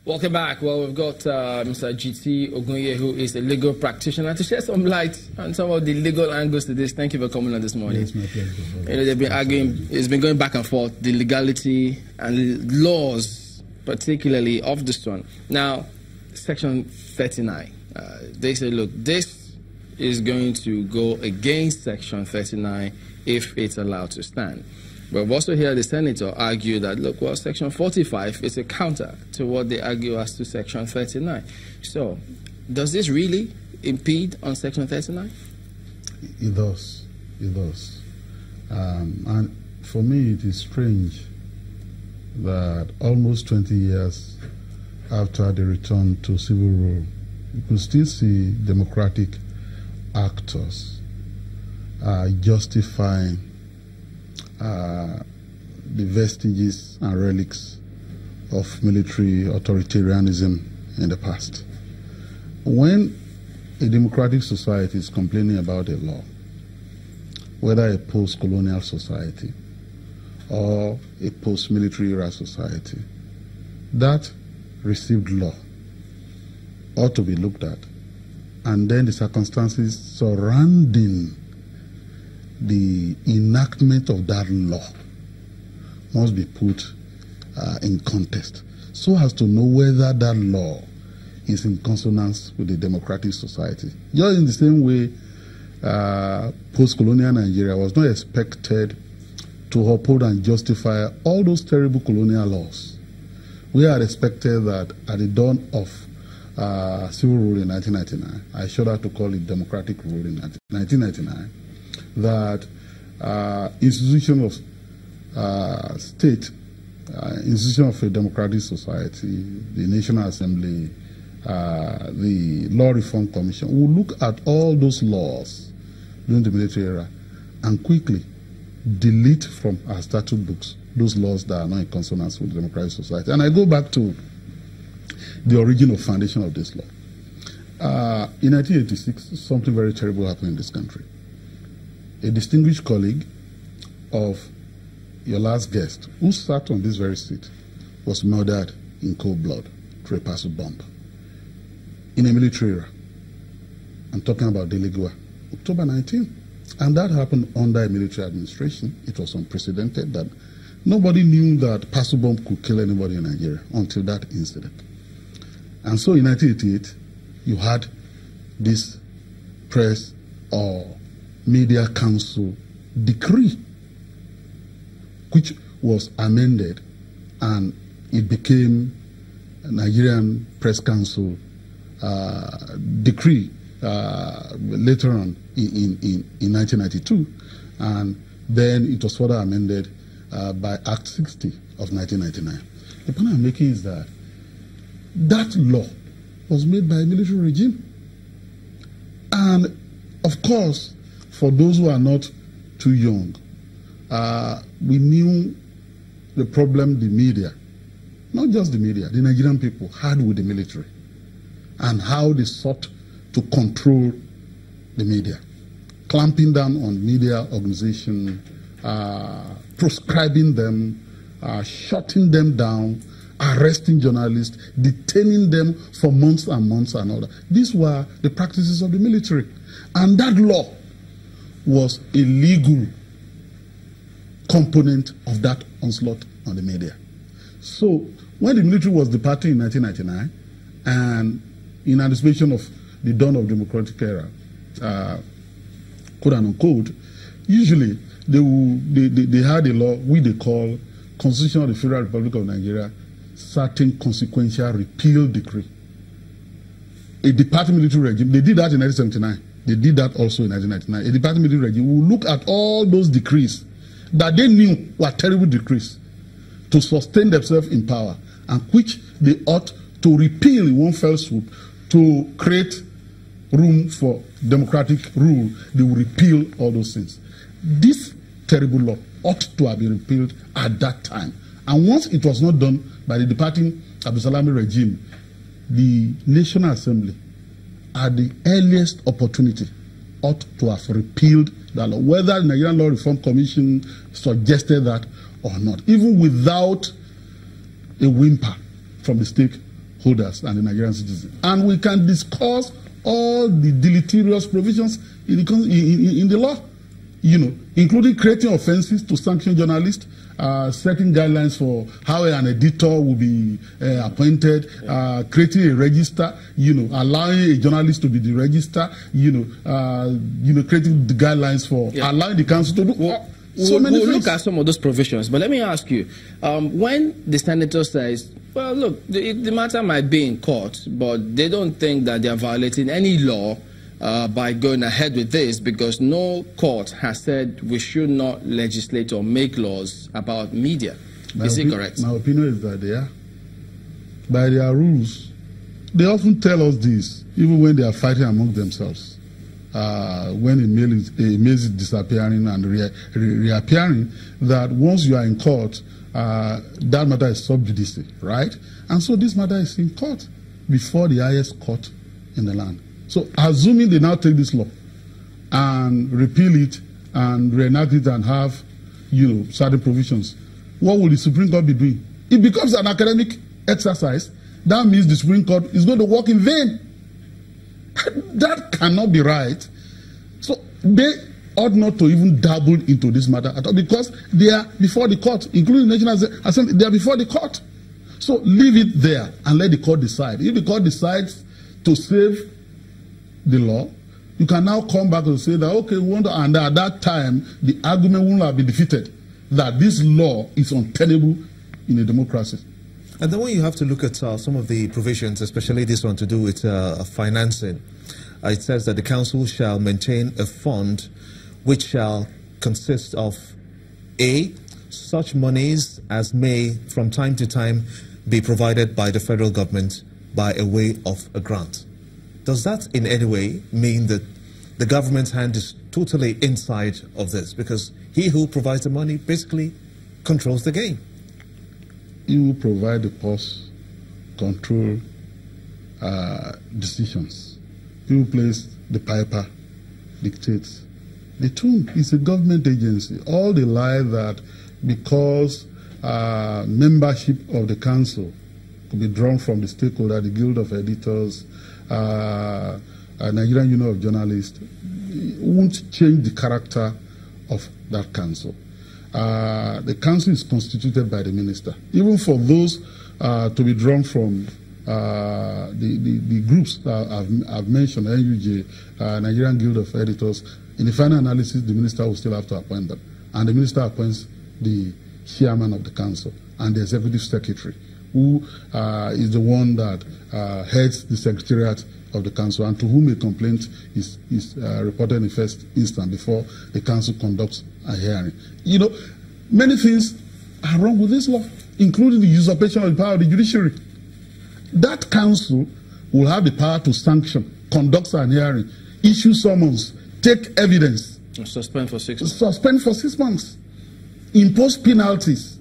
Welcome back. Well, we've got Mr. Jiti, who is a legal practitioner, to shed some light on some of the legal angles to this. Thank you for coming on this morning. Yes, my pleasure. You know, they've been arguing, it's been going back and forth, the legality and laws, particularly of this one. Now, Section 39, they say, look, this is going to go against Section 39 if it's allowed to stand. But we've also heard the senator argue that, look, well, Section 45 is a counter to what they argue as to Section 39. So, does this really impede on Section 39? It does. It does. And for me, it is strange that almost 20 years after the return to civil rule, you could still see democratic actors justifying the vestiges and relics of military authoritarianism in the past. When a democratic society is complaining about a law, whether a post-colonial society or a post-military era society, that received law ought to be looked at, and then the circumstances surrounding the enactment of that law must be put in context so as to know whether that law is in consonance with the democratic society. Just in the same way, post-colonial Nigeria was not expected to uphold and justify all those terrible colonial laws. We had expected that at the dawn of civil rule in 1999, I shudder to call it democratic rule in 1999, that institution of state, institution of a democratic society, the National Assembly, the Law Reform Commission, will look at all those laws during the military era and quickly delete from our statute books those laws that are not in consonance with the democratic society. And I go back to the original foundation of this law. In 1986, something very terrible happened in this country. A distinguished colleague of your last guest, who sat on this very seat, was murdered in cold blood through a parcel bomb in a military era. I'm talking about Delegua, October 19. And that happened under a military administration. It was unprecedented that nobody knew that parcel bomb could kill anybody in Nigeria until that incident. And so in 1988, you had this press or media council decree, which was amended, and it became a Nigerian Press Council decree later on in 1992, and then it was further amended by Act 60 of 1999. The point I'm making is that that law was made by a military regime. And of course, for those who are not too young, we knew the problem the media, not just the media, the Nigerian people had with the military, and how they sought to control the media, clamping down on media organization, proscribing them, shutting them down, arresting journalists, detaining them for months and months and all that. These were the practices of the military. And that law was a legal component of that onslaught on the media. So when the military was departing in 1999, and in anticipation of the dawn of democratic era, quote unquote, usually they had a law we they call Constitution of the Federal Republic of Nigeria, certain consequential repeal decree. A departing military regime, they did that in 1979. They did that also in 1999. A departing military regime will look at all those decrees that they knew were terrible decrees to sustain themselves in power, and which they ought to repeal in one fell swoop to create room for democratic rule. They will repeal all those things. This terrible law ought to have been repealed at that time. And once it was not done by the departing Abdulsalami regime, the National Assembly, at the earliest opportunity, ought to have repealed that law, whether the Nigerian Law Reform Commission suggested that or not, even without a whimper from the holders and the Nigerian citizens. And we can discuss all the deleterious provisions in the law, including creating offenses to sanction journalists, setting guidelines for how an editor will be appointed, creating a register, allowing a journalist to be the register, creating the guidelines for allowing the council to do we'll look at some of those provisions. But let me ask you, when the senator says, well, look, the matter might be in court, but they don't think that they are violating any law by going ahead with this, because no court has said we should not legislate or make laws about media. Is it correct? My opinion is that they are. By their rules, they often tell us this, even when they are fighting among themselves. When a mail is disappearing and reappearing, that once you are in court, that matter is sub judice, right? And so this matter is in court before the highest court in the land. So assuming they now take this law and repeal it and reenact it and have, certain provisions, what will the Supreme Court be doing? It becomes an academic exercise. That means the Supreme Court is going to work in vain. That cannot be right. So they ought not to even dabble into this matter at all, because they are before the court, including the National Assembly. They are before the court. So leave it there and let the court decide. If the court decides to save the law, you can now come back and say that, okay, we want to, and at that time, the argument will have been defeated that this law is untenable in a democracy. And then when you have to look at some of the provisions, especially this one to do with financing, it says that the council shall maintain a fund which shall consist of A, such monies as may from time to time be provided by the federal government by a way of a grant. Does that in any way mean that the government's hand is totally inside of this? Because he who provides the money basically controls the game. He will provide the purse, control decisions. He will place the piper, dictates. The tune is a government agency. All the lie that because membership of the council could be drawn from the stakeholder, the Guild of Editors, Nigerian Union of Journalists, won't change the character of that council. The council is constituted by the minister. Even for those to be drawn from the groups that I've mentioned, NUJ, Nigerian Guild of Editors, in the final analysis, the minister will still have to appoint them. And the minister appoints the chairman of the council and the executive secretary, who is the one that heads the secretariat of the council and to whom a complaint is reported in the first instance before the council conducts a hearing. Many things are wrong with this law, including the usurpation of the power of the judiciary. That council will have the power to sanction, conduct an hearing, issue summons, take evidence. Suspend for 6 months. Suspend for 6 months. Impose penalties.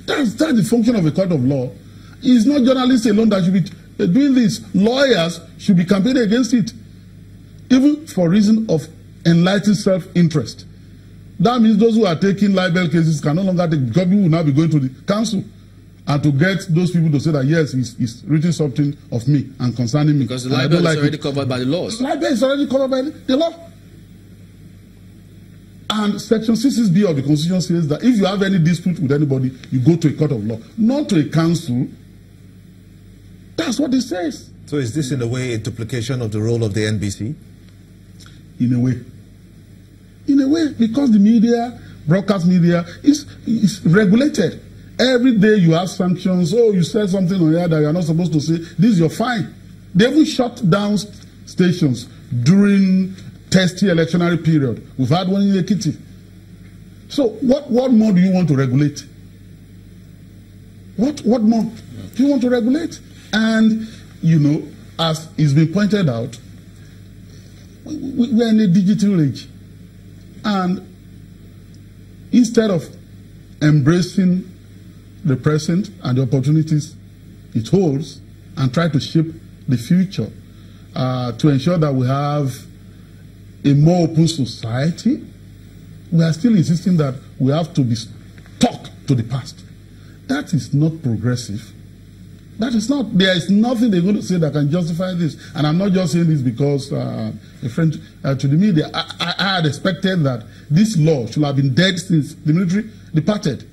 That's the function of a court of law. It's not journalists alone that should be doing this. Lawyers should be campaigning against it, even for reason of enlightened self-interest. That means those who are taking libel cases can no longer take, because people will now be going to the council and to get those people to say that, yes, he's written something of me and concerning me. Because the libel is already covered by the laws. Libel is already covered by the law. And Section 66B of the Constitution says that if you have any dispute with anybody, you go to a court of law, not to a council. That's what it says. So is this in a way a duplication of the role of the NBC? In a way. In a way, because the media, broadcast media, is regulated. Every day you have sanctions. Oh, you said something on here that you're not supposed to say. This is your fine. They even shut down stations during testy electionary period. We've had one in Jiti. So what more do you want to regulate? What more do you want to regulate? And, as it's been pointed out, we're in a digital age. And instead of embracing the present and the opportunities it holds and try to shape the future to ensure that we have a more open society, we are still insisting that we have to be stuck to the past. That is not progressive. That is not, there is nothing they're going to say that can justify this. And I'm not just saying this because a friend to the media, I had expected that this law should have been dead since the military departed.